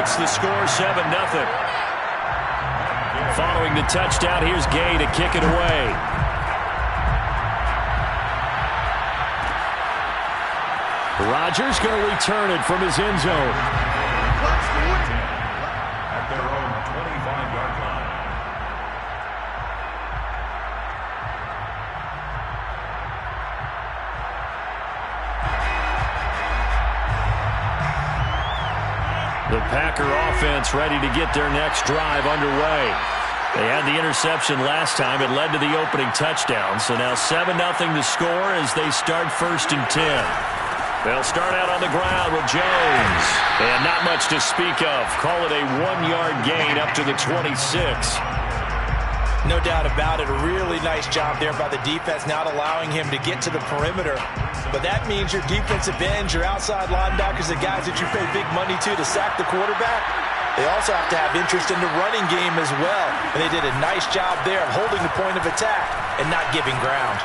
makes the score 7-0. Following the touchdown, here's Gay to kick it away. Rodgers going to return it from his end zone. At their own 25-yard line. The Packer offense ready to get their next drive underway. They had the interception last time. It led to the opening touchdown. So now 7-0 to score as they start 1st and 10. They'll start out on the ground with Jones. And not much to speak of. Call it a 1-yard gain up to the 26. No doubt about it. A really nice job there by the defense, not allowing him to get to the perimeter. But that means your defensive ends, your outside linebackers, the guys that you pay big money to sack the quarterback, they also have to have interest in the running game as well. And they did a nice job there of holding the point of attack and not giving ground.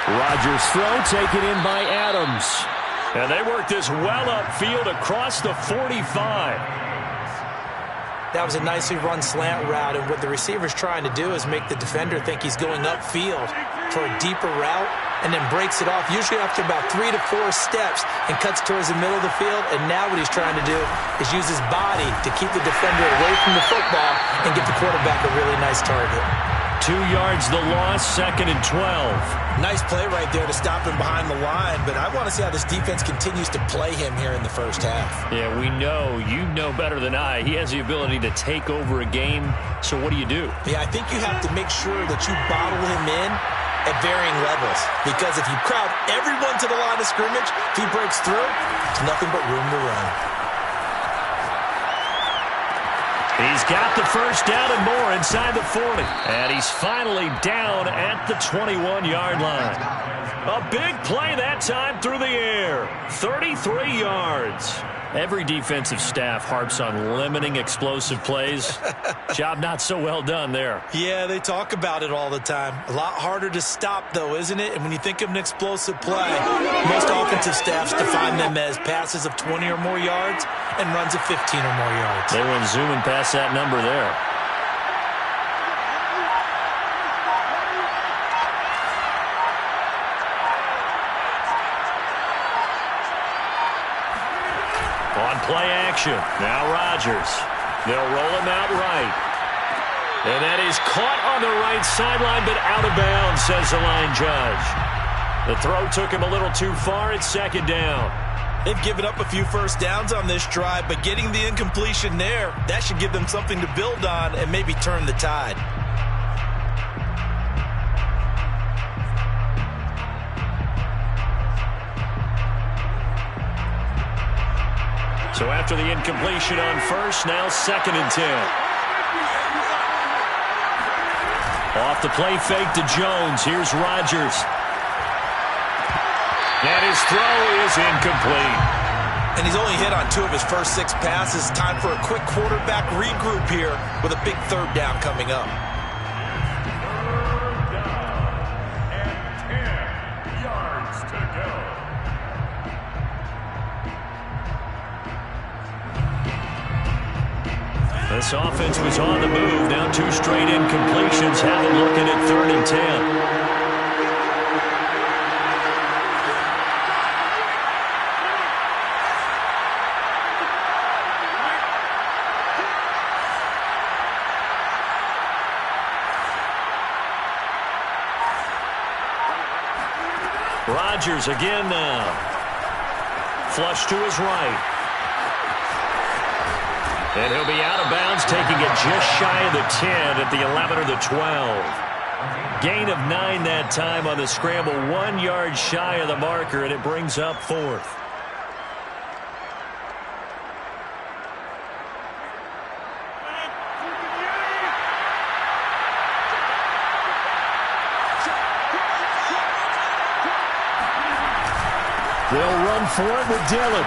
Rodgers' throw taken in by Adams. And they work this well upfield across the 45. That was a nicely run slant route, and what the receiver's trying to do is make the defender think he's going upfield for a deeper route and then breaks it off, usually after about 3 to 4 steps, and cuts towards the middle of the field. And now what he's trying to do is use his body to keep the defender away from the football and get the quarterback a really nice target. 2 yards the loss, 2nd and 12. Nice play right there to stop him behind the line, but I want to see how this defense continues to play him here in the first half. Yeah, we know. You know better than I. He has the ability to take over a game, so what do you do? Yeah, I think you have to make sure that you bottle him in at varying levels, because if you crowd everyone to the line of scrimmage, if he breaks through, it's nothing but room to run. He's got the first down and more inside the 40. And he's finally down at the 21-yard line. A big play that time through the air. 33 yards. Every defensive staff harps on limiting explosive plays. Job not so well done there. Yeah, they talk about it all the time. A lot harder to stop, though, isn't it? And when you think of an explosive play, most offensive staffs define them as passes of 20 or more yards and runs of 15 or more yards. They went zooming past that number there. On play action. Now Rodgers. They'll roll him out right. And that is caught on the right sideline, but out of bounds, says the line judge. The throw took him a little too far. It's 2nd down. They've given up a few first downs on this drive, but getting the incompletion there, that should give them something to build on and maybe turn the tide. So after the incompletion on first, now 2nd and 10. Off the play fake to Jones. Here's Rodgers. And his throw is incomplete. And he's only hit on 2 of his first 6 passes. Time for a quick quarterback regroup here with a big 3rd down coming up. 3rd down and 10 yards to go. This offense was on the move. Now 2 straight incompletions. Have it looking at 3rd and 10. Rodgers again now. Flush to his right. And he'll be out of bounds, taking it just shy of the 10 at the 11 or the 12. Gain of 9 that time on the scramble. 1 yard shy of the marker, and it brings up 4th. They'll run for it with Dillon.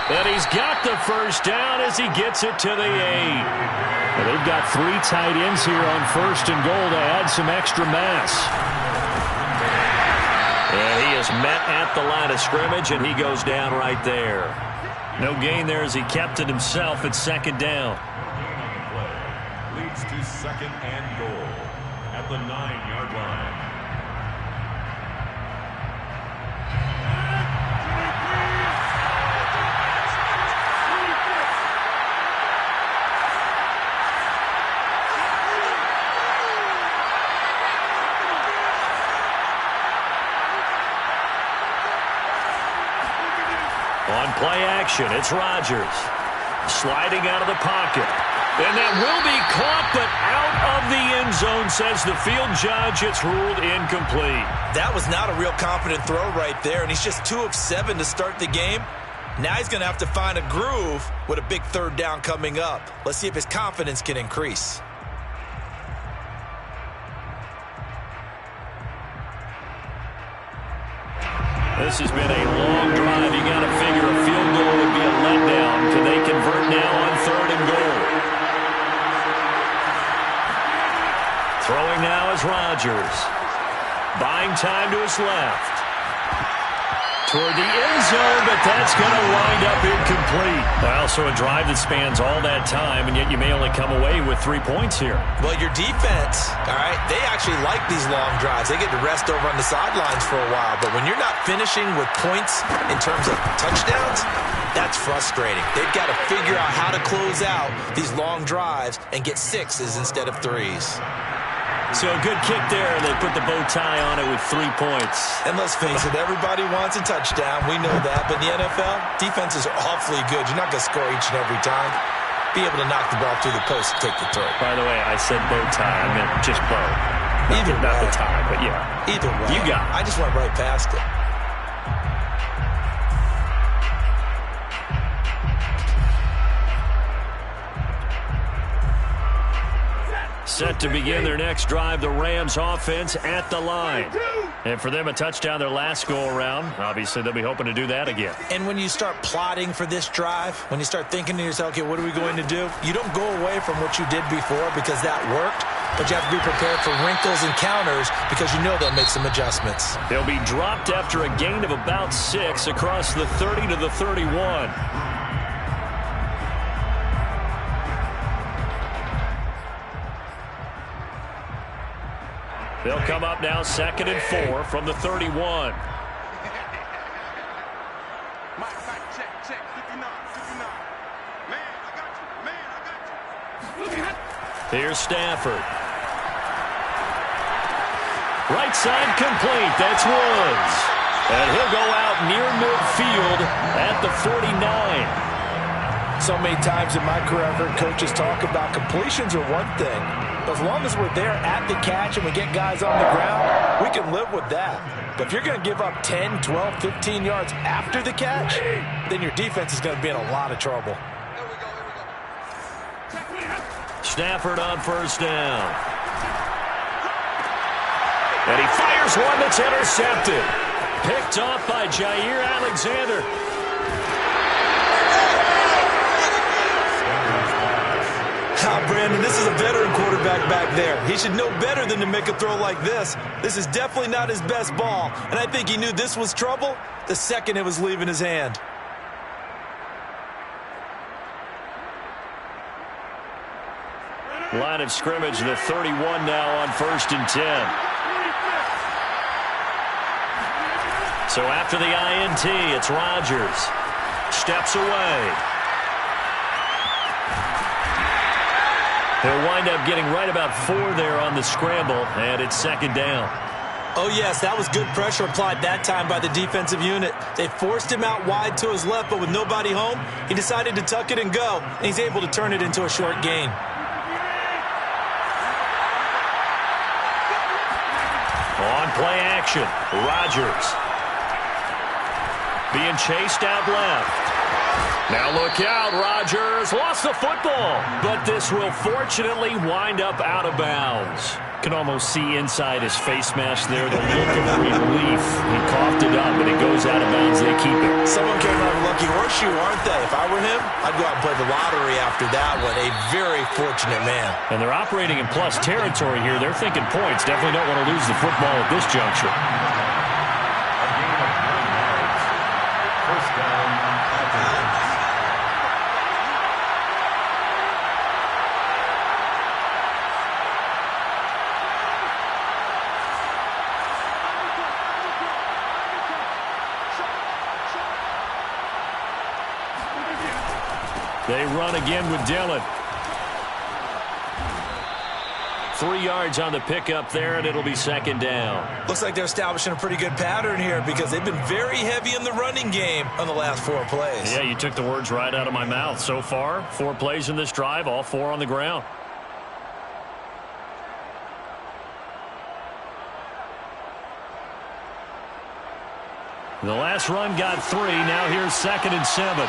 And he's got the first down as he gets it to the 8. And they've got 3 tight ends here on 1st and goal to add some extra mass. And he is met at the line of scrimmage, and he goes down right there. No gain there as he kept it himself at second down. Leads to second and goal at the 9-yard line. On play action, it's Rodgers. Sliding out of the pocket. And that will be caught, but out of the end zone, says the field judge. It's ruled incomplete. That was not a real confident throw right there, and he's just 2 of 7 to start the game. Now he's going to have to find a groove with a big third down coming up. Let's see if his confidence can increase. This has been a long drive. You got to figure a field goal would be a letdown. Can they convert now on 3rd and goal? Throwing now is Rodgers. Buying time to his left. Toward the end zone, but that's going to wind up incomplete. Well, so a drive that spans all that time, and yet you may only come away with 3 points here. Well, your defense, all right, they actually like these long drives. They get to rest over on the sidelines for a while, but when you're not finishing with points in terms of touchdowns, that's frustrating. They've got to figure out how to close out these long drives and get 6s instead of 3s. So a good kick there. They put the bow tie on it with 3 points. And let's face it, everybody wants a touchdown. We know that. But in the NFL, defenses are awfully good. You're not going to score each and every time. Be able to knock the ball through the post and take the throw. By the way, I said bow tie. I meant just bow. Not the tie, but yeah. Either way. You got it. I just went right past it. Set to begin their next drive, the Rams offense at the line. And for them, a touchdown their last go-around. Obviously, they'll be hoping to do that again. And when you start plotting for this drive, when you start thinking to yourself, okay, what are we going to do? You don't go away from what you did before because that worked, but you have to be prepared for wrinkles and counters because you know they'll make some adjustments. They'll be dropped after a gain of about 6 across the 30 to the 31. They'll come up now 2nd and 4 from the 31. Here's Stafford. Right side complete. That's Woods. And he'll go out near midfield at the 49. So many times in my career, I've heard coaches talk about completions are one thing. But as long as we're there at the catch and we get guys on the ground, we can live with that. But if you're going to give up 10, 12, 15 yards after the catch, then your defense is going to be in a lot of trouble. Stafford on 1st down. And he fires one that's intercepted. Picked off by Jair Alexander. Brandon, this is a veteran quarterback back there. He should know better than to make a throw like this. This is definitely not his best ball, and I think he knew this was trouble the second it was leaving his hand. Line of scrimmage, the 31 now on 1st and 10. So after the INT, it's Rodgers. Steps away. He'll wind up getting right about 4 there on the scramble, and it's 2nd down. Oh, yes, that was good pressure applied that time by the defensive unit. They forced him out wide to his left, but with nobody home, he decided to tuck it and go, and he's able to turn it into a short gain. On play action, Rodgers. Being chased out left. Now look out, Rodgers lost the football, but this will fortunately wind up out of bounds. Can almost see inside his face mask there, the look of relief. He coughed it up, and it goes out of bounds. They keep it. Someone came out of a lucky horseshoe, aren't they? If I were him, I'd go out and play the lottery after that one. A very fortunate man. And they're operating in plus territory here. They're thinking points. Definitely don't want to lose the football at this juncture. They run again with Dillon. 3 yards on the pickup there, and it'll be second down. Looks like they're establishing a pretty good pattern here because they've been very heavy in the running game on the last 4 plays. Yeah, you took the words right out of my mouth. So far, 4 plays in this drive, all 4 on the ground. The last run got 3. Now here's 2nd and 7.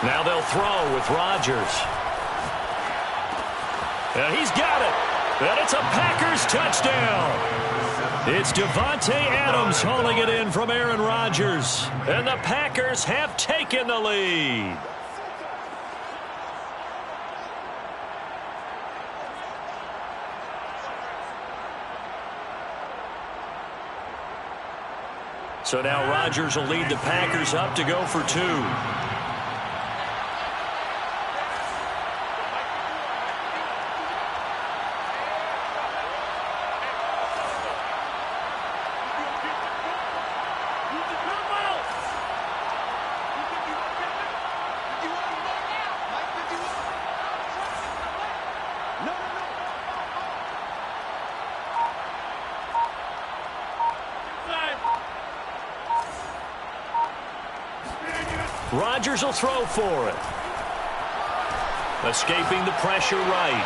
Now they'll throw with Rodgers. And he's got it. And it's a Packers touchdown. It's Devontae Adams hauling it in from Aaron Rodgers. And the Packers have taken the lead. So now Rodgers will lead the Packers up to go for 2. Rodgers will throw for it. Escaping the pressure right.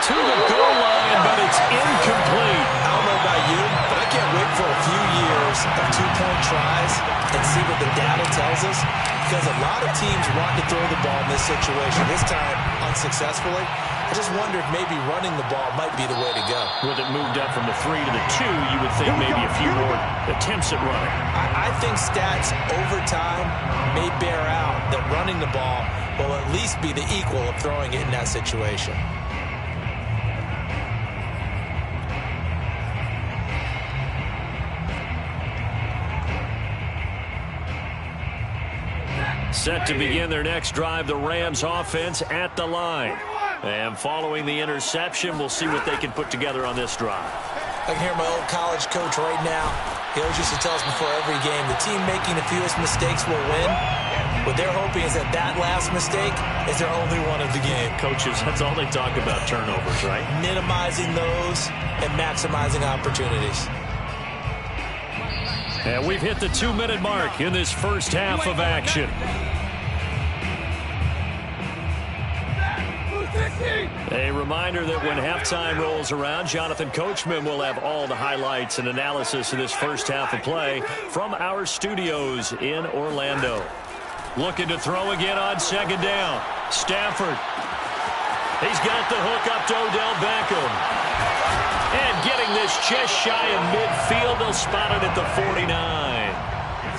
To the goal line, but it's incomplete. I don't know about you, but I can't wait for a few years of 2-point tries and see what the data tells us. Because a lot of teams want to throw the ball in this situation. This time, unsuccessfully. I just wonder if maybe running the ball might be the way to go. With it moved up from the 3 to the 2, you would think maybe a few more attempts at running. I think stats over time may bear out that running the ball will at least be the equal of throwing it in that situation. Set to begin their next drive, the Rams offense at the line. And following the interception, we'll see what they can put together on this drive. I can hear my old college coach right now. He always used to tell us before every game, the team making the fewest mistakes will win. What they're hoping is that that last mistake is their only one of the game. Coaches, that's all they talk about, turnovers, right? Minimizing those and maximizing opportunities. And we've hit the 2-minute mark in this first half of action. A reminder that when halftime rolls around, Jonathan Coachman will have all the highlights and analysis of this first half of play from our studios in Orlando. Looking to throw again on 2nd down. Stafford. He's got the hook up to Odell Beckham. And getting this just shy of midfield, they'll spot it at the 49.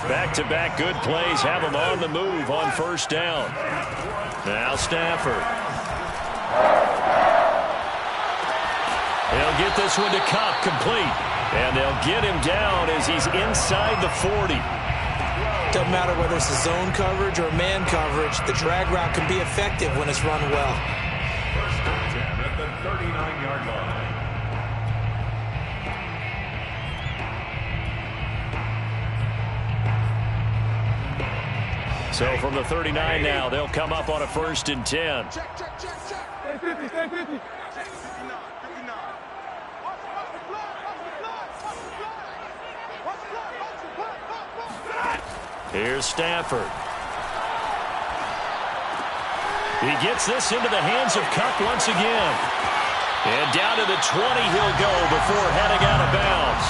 Back-to-back good plays have them on the move on 1st down. Now Stafford. They'll get this one to Kupp, complete. And they'll get him down as he's inside the 40. Doesn't matter whether it's a zone coverage or man coverage, the drag route can be effective when it's run well. First and 10 at the 39-yard line. So from the 39 now, they'll come up on a 1st and 10. Check. Stay 50, stay 50. Here's Stafford. He gets this into the hands of Kupp once again. And down to the 20 he'll go before heading out of bounds.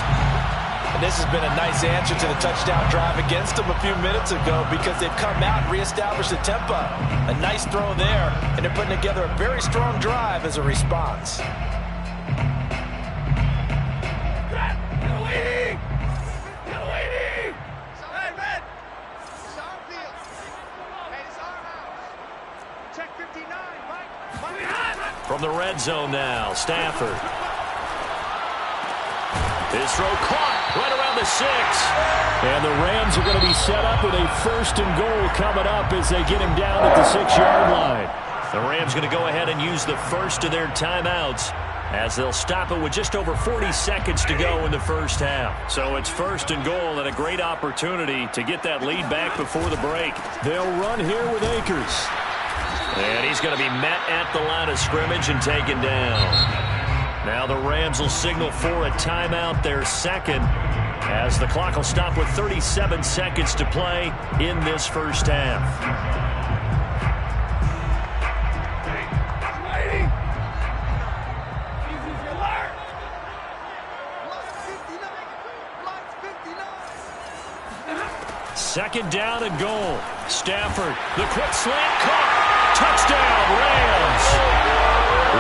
And this has been a nice answer to the touchdown drive against them a few minutes ago because they've come out and reestablished the tempo. A nice throw there, and they're putting together a very strong drive as a response. From the red zone now, Stafford. His throw caught right around the 6. And the Rams are going to be set up with a 1st and goal coming up as they get him down at the 6-yard line. The Rams going to go ahead and use the first of their timeouts as they'll stop it with just over 40 seconds to go in the first half. So it's first and goal and a great opportunity to get that lead back before the break. They'll run here with Akers. And he's going to be met at the line of scrimmage and taken down. Now the Rams will signal for a timeout, their second, as the clock will stop with 37 seconds to play in this first half. Second down and goal. Stafford, the quick slant caught. Touchdown, Rams.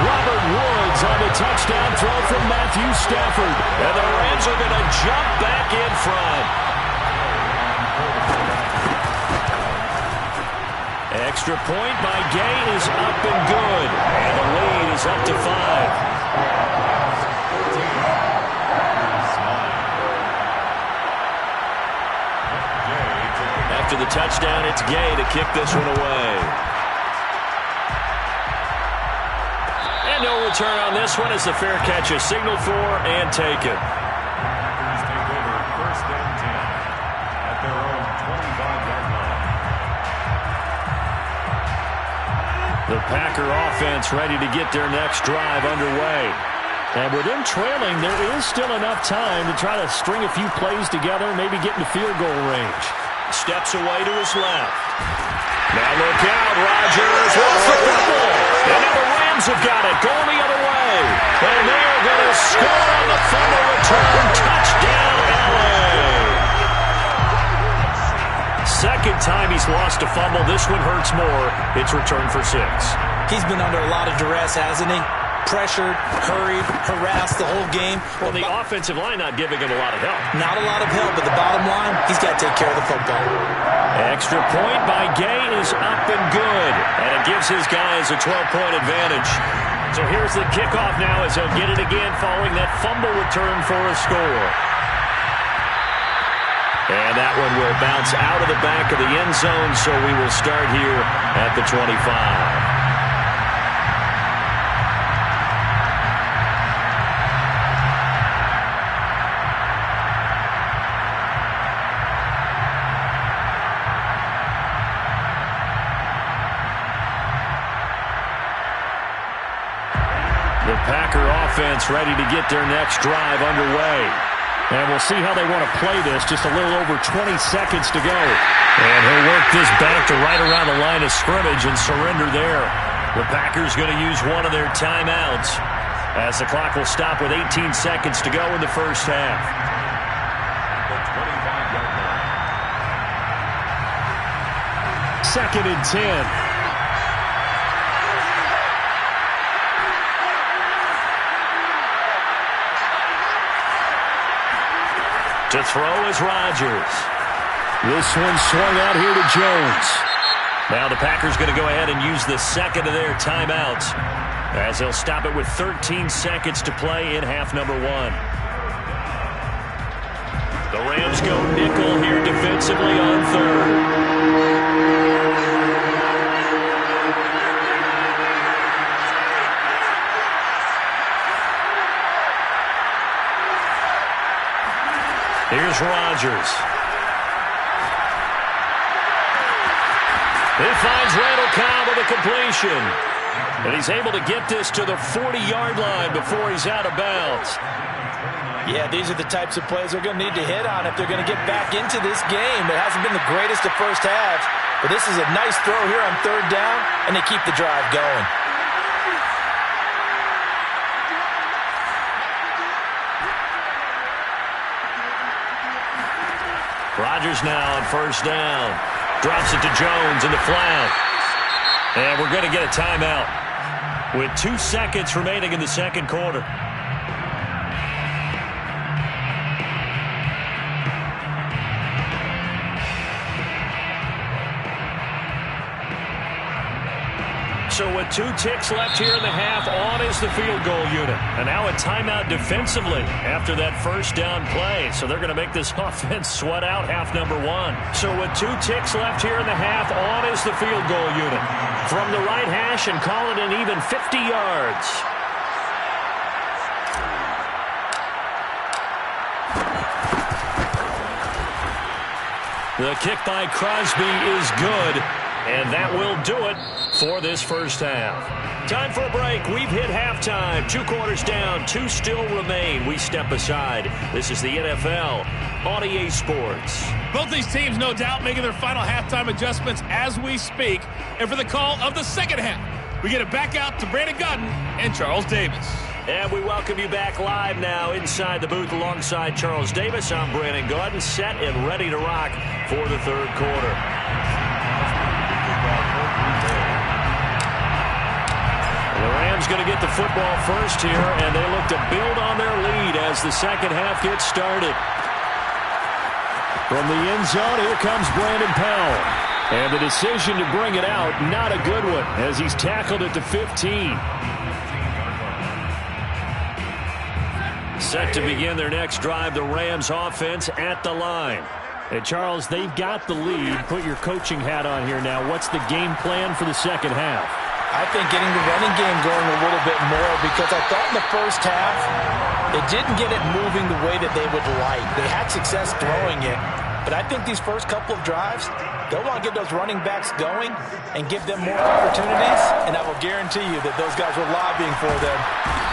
Robert Woods on the touchdown throw from Matthew Stafford. And the Rams are going to jump back in front. Extra point by Gay is up and good. And the lead is up to 5. After the touchdown, it's Gay to kick this one away. And no return on this one as the fair catch is signaled for and taken. Packers take over first and 10 at their own 25-yard line. The Packer offense ready to get their next drive underway. And with them trailing, there is still enough time to try to string a few plays together, maybe get into field goal range. Steps away to his left. Now look out, Rodgers wants the football. And now the Rams have got it, going the other way. And they're going to score on the fumble return. Touchdown, LA. Second time he's lost a fumble. This one hurts more. It's returned for 6. He's been under a lot of duress, hasn't he? Pressured, hurried, harassed the whole game. Well, the offensive line not giving him a lot of help. Not a lot of help, but the bottom line, he's got to take care of the football. Extra point by Gay is up and good. And it gives his guys a 12-point advantage. So here's the kickoff now as he'll get it again following that fumble return for a score. And that one will bounce out of the back of the end zone, so we will start here at the 25. The Packer offense ready to get their next drive underway. And we'll see how they want to play this. Just a little over 20 seconds to go. And he'll work this back to right around the line of scrimmage and surrender there. The Packers going to use one of their timeouts as the clock will stop with 18 seconds to go in the first half. The 25-yard line. Second and 10. To throw is Rodgers. This one swung out here to Jones. Now the Packers going to go ahead and use the second of their timeouts as they'll stop it with 13 seconds to play in half number 1. The Rams go nickel here defensively on third. Here's Rodgers. He finds Randall Cobb with a completion. And he's able to get this to the 40-yard line before he's out of bounds. Yeah, these are the types of plays they're going to need to hit on if they're going to get back into this game. It hasn't been the greatest of first halves, but this is a nice throw here on third down, and they keep the drive going. Rodgers now on first down. Drops it to Jones in the flat. And we're going to get a timeout with 2 seconds remaining in the second quarter. So with 2 ticks left here in the half, on is the field goal unit. And now a timeout defensively after that first down play. So they're going to make this offense sweat out half number 1. So with 2 ticks left here in the half, on is the field goal unit. From the right hash and call it an even 50 yards. The kick by Crosby is good, and that will do it for this first half. Time for a break. We've hit halftime. 2 quarters down, 2 still remain. We step aside. This is the NFL on EA Sports. Both these teams, no doubt, making their final halftime adjustments as we speak. And for the call of the second half, we get it back out to Brandon Gutton and Charles Davis. And we welcome you back live now inside the booth alongside Charles Davis. I'm Brandon Gordon, set and ready to rock for the third quarter. The Rams going to get the football first here, and they look to build on their lead as the second half gets started. From the end zone, here comes Brandon Powell. And the decision to bring it out, not a good one, as he's tackled at the 15. Set to begin their next drive, the Rams offense at the line. And Charles, they've got the lead. Put your coaching hat on here now. What's the game plan for the second half? I think getting the running game going a little bit more, because I thought in the first half they didn't get it moving the way that they would like. They had success throwing it, but I think these first couple of drives, they'll want to get those running backs going and give them more opportunities, and I will guarantee you that those guys were lobbying for them.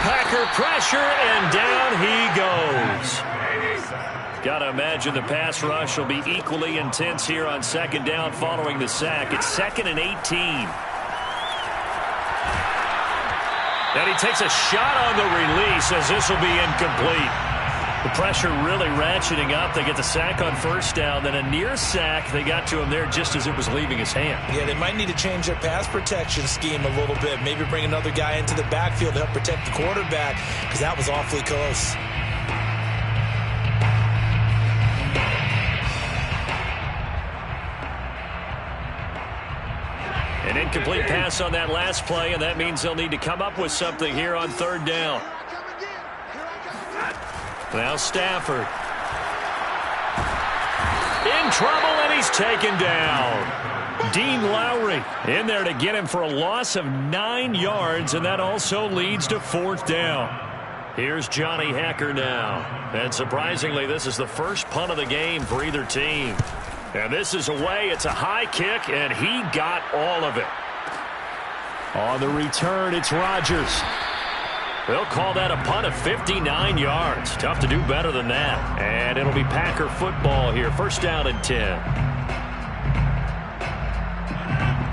Packer pressure, and down he goes. Got to imagine the pass rush will be equally intense here on second down following the sack. It's 2nd and 18. And he takes a shot on the release as this will be incomplete. The pressure really ratcheting up. They get the sack on first down, then a near sack. They got to him there just as it was leaving his hand. Yeah, they might need to change their pass protection scheme a little bit. Maybe bring another guy into the backfield to help protect the quarterback, because that was awfully close. An incomplete pass on that last play, and that means they'll need to come up with something here on third down. Now Stafford. In trouble, and he's taken down. Dean Lowry in there to get him for a loss of 9 yards, and that also leads to fourth down. Here's Johnny Hacker now. And surprisingly, this is the first punt of the game for either team. And this is away. It's a high kick, and he got all of it. On the return, it's Rodgers. They'll call that a punt of 59 yards. Tough to do better than that. And it'll be Packer football here. First down and 10.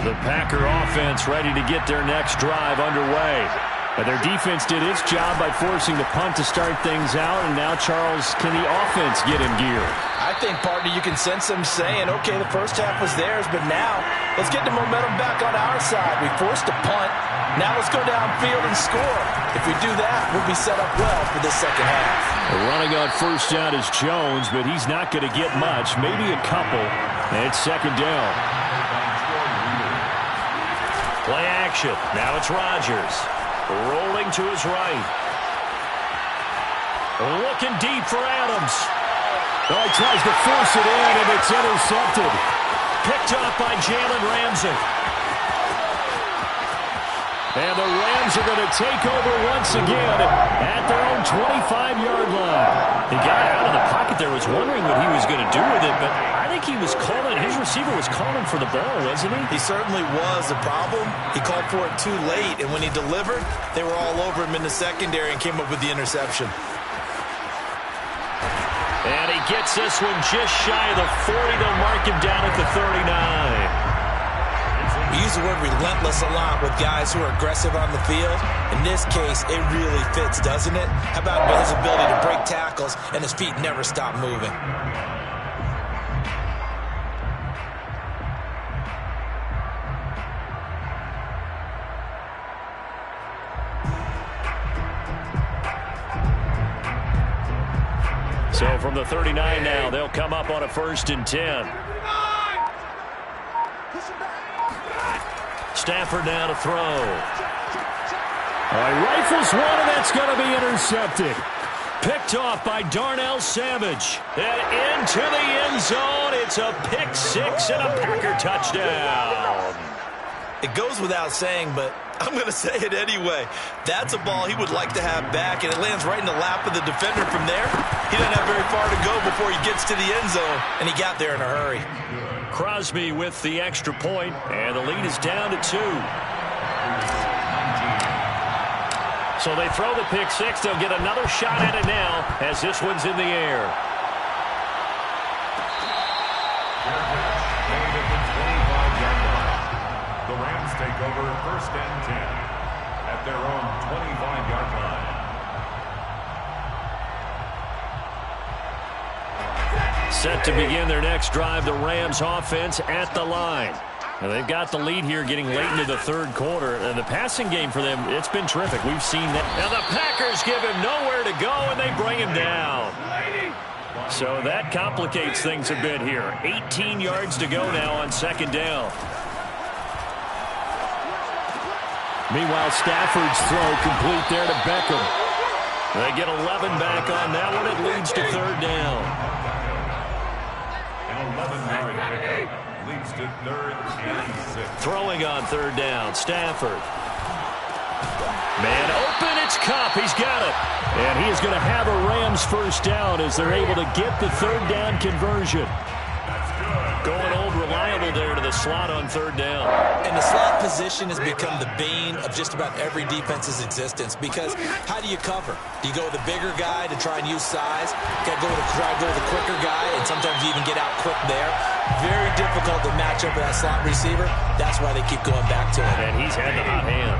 The Packer offense ready to get their next drive underway. And their defense did its job by forcing the punt to start things out. And now, Charles, can the offense get in gear? I think, partner, you can sense them saying, okay, the first half was theirs, but now let's get the momentum back on our side. We forced a punt. Now let's go downfield and score. If we do that, we'll be set up well for this second half. Running on first down is Jones, but he's not going to get much, maybe a couple. And it's second down. Play action. Now it's Rodgers. Rolling to his right. Looking deep for Adams. Oh, he tries to force it in, and it's intercepted. Picked off by Jalen Ramsey. And the Rams are going to take over once again at their own 25-yard line. The guy out of the pocket there was wondering what he was going to do with it, but I think he was calling, his receiver was calling for the ball, wasn't he? He certainly was. The problem, he called for it too late, and when he delivered, they were all over him in the secondary and came up with the interception. And he gets this one just shy of the 40. They'll mark him down at the 39. We use the word relentless a lot with guys who are aggressive on the field. In this case, it really fits, doesn't it? How about his ability to break tackles and his feet never stop moving? So from the 39 now, they'll come up on a 1st and 10. Stafford now to throw. He rifles one, and that's going to be intercepted. Picked off by Darnell Savage. And into the end zone. It's a pick six and a Packer touchdown. It goes without saying, but I'm going to say it anyway. That's a ball he would like to have back, and it lands right in the lap of the defender from there. He doesn't have very far to go before he gets to the end zone, and he got there in a hurry. Crosby with the extra point, and the lead is down to 2. So they throw the pick six. They'll get another shot at it now as this one's in the air. The Rams take over 1st and 10 at their own 25-yard line. Set to begin their next drive, the Rams offense at the line. Now they've got the lead here getting late into the third quarter. And the passing game for them, it's been terrific. We've seen that. Now the Packers give him nowhere to go, and they bring him down. So that complicates things a bit here. 18 yards to go now on 2nd down. Meanwhile, Stafford's throw complete there to Beckham. They get 11 back on that one. It leads to 3rd down. An 11-yard pickup leads to 3rd and 6. Throwing on 3rd down, Stafford. Man open, it's Kupp. He's got it. And he is going to have a Rams 1st down as they're able to get the 3rd down conversion. Going old reliable there to the slot on 3rd down. And the slot position has become the bane of just about every defense's existence, because how do you cover? Do you go with the bigger guy to try and use size? Try to go with the quicker guy, and sometimes you even get out quick there. Very difficult to match up with that slot receiver. That's why they keep going back to him. And he's had the hot hand.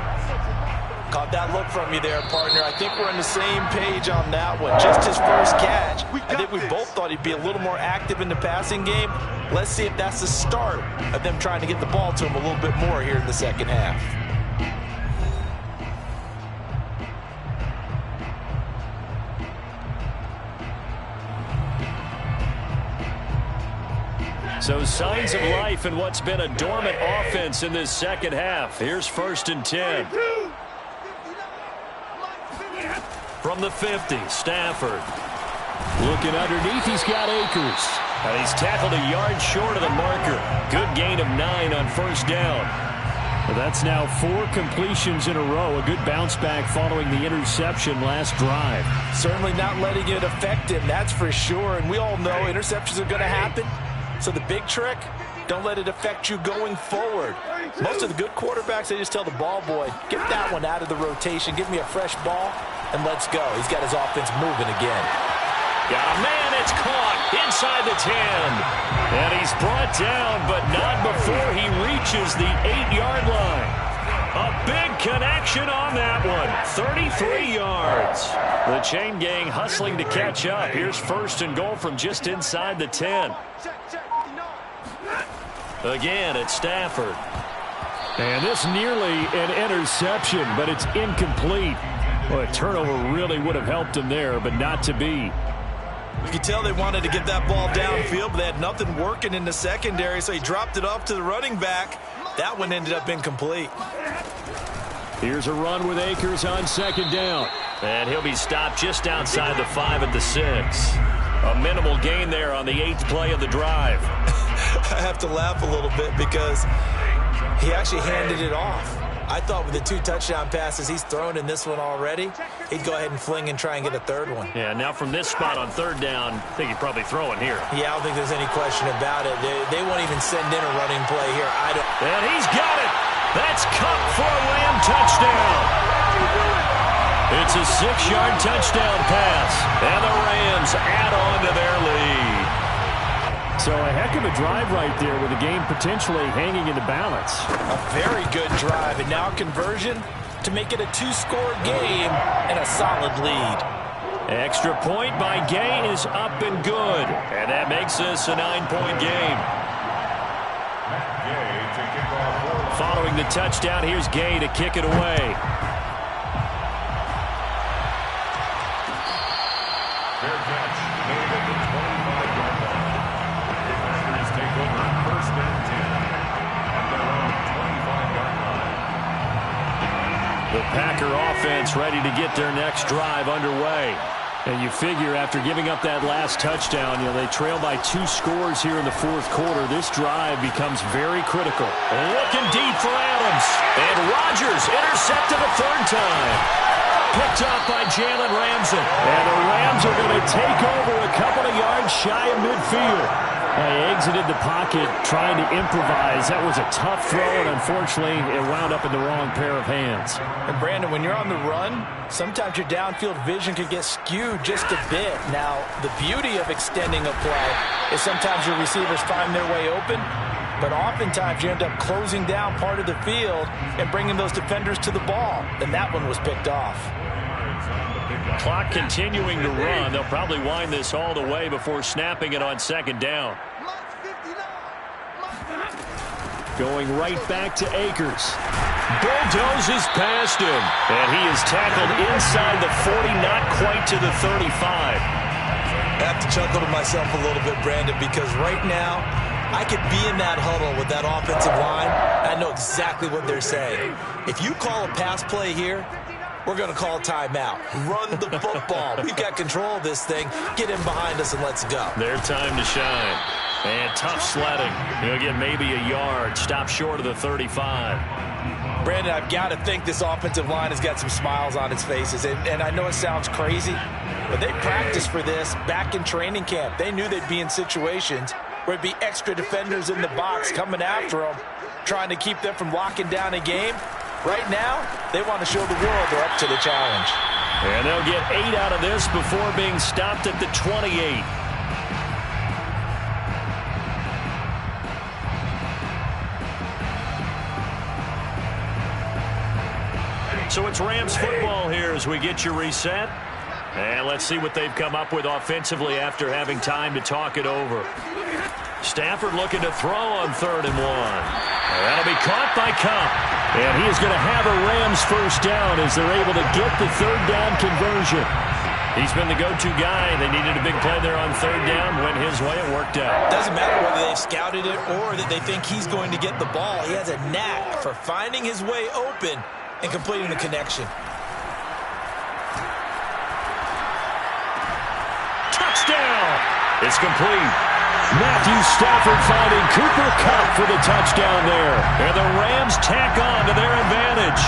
Caught that look from you there, partner. I think we're on the same page on that one. Just his first catch. I think we both thought he'd be a little more active in the passing game. Let's see if that's the start of them trying to get the ball to him a little bit more here in the second half. So signs of life in what's been a dormant offense in this second half. Here's 1st and 10. From the 50, Stafford. Looking underneath, he's got Akers. And he's tackled a yard short of the marker. Good gain of 9 on 1st down. Well, that's now 4 completions in a row. A good bounce back following the interception last drive. Certainly not letting it affect him, that's for sure. And we all know interceptions are going to happen. So the big trick, don't let it affect you going forward. Most of the good quarterbacks, they just tell the ball boy, get that one out of the rotation, give me a fresh ball, and let's go. He's got his offense moving again. Got a man, it's caught inside the 10. And he's brought down, but not before he reaches the 8-yard line. A big connection on that one. 33 yards. The chain gang hustling to catch up. Here's 1st and goal from just inside the 10. Again, it's Stafford. And this nearly an interception, but it's incomplete. Well, a turnover really would have helped him there, but not to be. You can tell they wanted to get that ball downfield, but they had nothing working in the secondary, so he dropped it off to the running back. That one ended up incomplete. Here's a run with Akers on 2nd down. And he'll be stopped just outside the 5 at the 6. A minimal gain there on the 8th play of the drive. I have to laugh a little bit because he actually handed it off. I thought with the 2 touchdown passes he's thrown in this one already, he'd go ahead and fling and try and get a 3rd one. Yeah, now from this spot on 3rd down, I think he'd probably throw it here. Yeah, I don't think there's any question about it. They won't even send in a running play here. And he's got it. That's Kupp for a Ram touchdown. It's a 6-yard touchdown pass, and the Rams add on to their lead. So a heck of a drive right there with the game potentially hanging in the balance. A very good drive, and now conversion to make it a 2-score game and a solid lead. Extra point by Gay is up and good, and that makes this a 9-point game. Following the touchdown, here's Gay to kick it away. Fair catch made at the 25-yard line. Defenders take over 1st and 10 at their own 25-yard line. Packer offense ready to get their next drive underway. And you figure after giving up that last touchdown, they trail by 2 scores here in the fourth quarter. This drive becomes very critical. Looking deep for Adams. And Rodgers intercepted a third time. Picked up by Jalen Ramsey. And the Rams are going to take over a couple of yards shy of midfield. They exited the pocket trying to improvise. That was a tough throw, and unfortunately, it wound up in the wrong pair of hands. And Brandon, when you're on the run, sometimes your downfield vision could get skewed just a bit. Now, the beauty of extending a play is sometimes your receivers find their way open, but oftentimes you end up closing down part of the field and bringing those defenders to the ball, and that one was picked off. Clock continuing to run. They'll probably wind this all the way before snapping it on second down. Going right back to Akers. Bulldozes past him. And he is tackled inside the 40, not quite to the 35. I have to chuckle to myself a little bit, Brandon, because right now I could be in that huddle with that offensive line. I know exactly what they're saying. If you call a pass play here, we're going to call timeout. Run the football. We've got control of this thing. Get in behind us and let's go. Their time to shine. And tough sledding. He'll get maybe a yard. Stop short of the 35. Brandon, I've got to think this offensive line has got some smiles on its faces. And I know it sounds crazy, but they practiced for this back in training camp. They knew they'd be in situations where it'd be extra defenders in the box coming after them, trying to keep them from locking down a game. Right now, they want to show the world they're up to the challenge. And they'll get 8 out of this before being stopped at the 28. So it's Rams football here as we get you reset. And let's see what they've come up with offensively after having time to talk it over. Stafford looking to throw on 3rd and 1. That'll be caught by Cup. And he is going to have a Rams first down as they're able to get the 3rd down conversion. He's been the go-to guy. They needed a big play there on 3rd down. Went his way. It worked out. Doesn't matter whether they've scouted it or that they think he's going to get the ball. He has a knack for finding his way open and completing the connection. Touchdown! It's complete. Matthew Stafford finding Cooper Kupp for the touchdown there. And the Rams tack on to their advantage.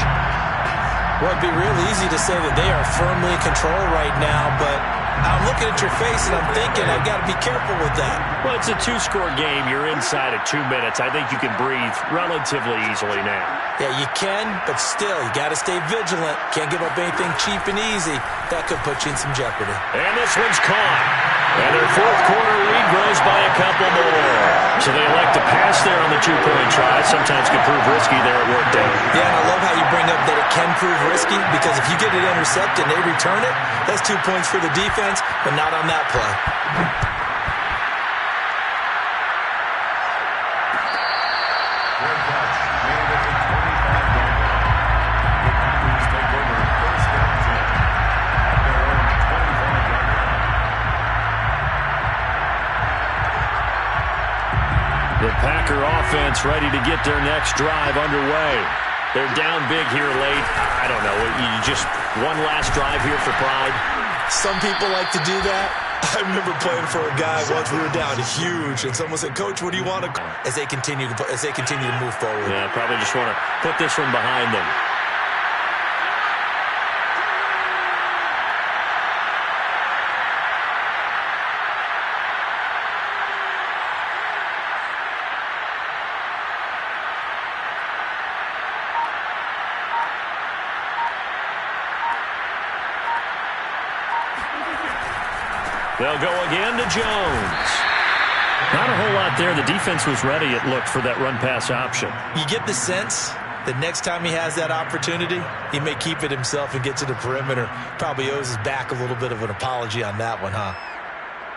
Well, it'd be real easy to say that they are firmly in control right now, but I'm looking at your face and I'm thinking I've got to be careful with that. Well, it's a 2-score game. You're inside of 2 minutes. I think you can breathe relatively easily now. Yeah, you can, but still, you got to stay vigilant. Can't give up anything cheap and easy. That could put you in some jeopardy. And this one's caught. And their fourth quarter lead grows by a couple more. So they elect to pass there on the 2-point try. Sometimes can prove risky there. It worked out. Yeah, and I love how you bring up that it can prove risky, because if you get it intercepted and they return it, that's 2 points for the defense, but not on that play. The Packer offense ready to get their next drive underway. They're down big here late. I don't know. You just one last drive here for pride. Some people like to do that. I remember playing for a guy once. We were down huge, and someone said, "Coach, what do you want to?" As they continue to move forward. Yeah, probably just want to put this one behind them. They'll go again to Jones. Not a whole lot there. The defense was ready, it looked, for that run-pass option. You get the sense that next time he has that opportunity, he may keep it himself and get to the perimeter. Probably owes his back a little bit of an apology on that one, huh?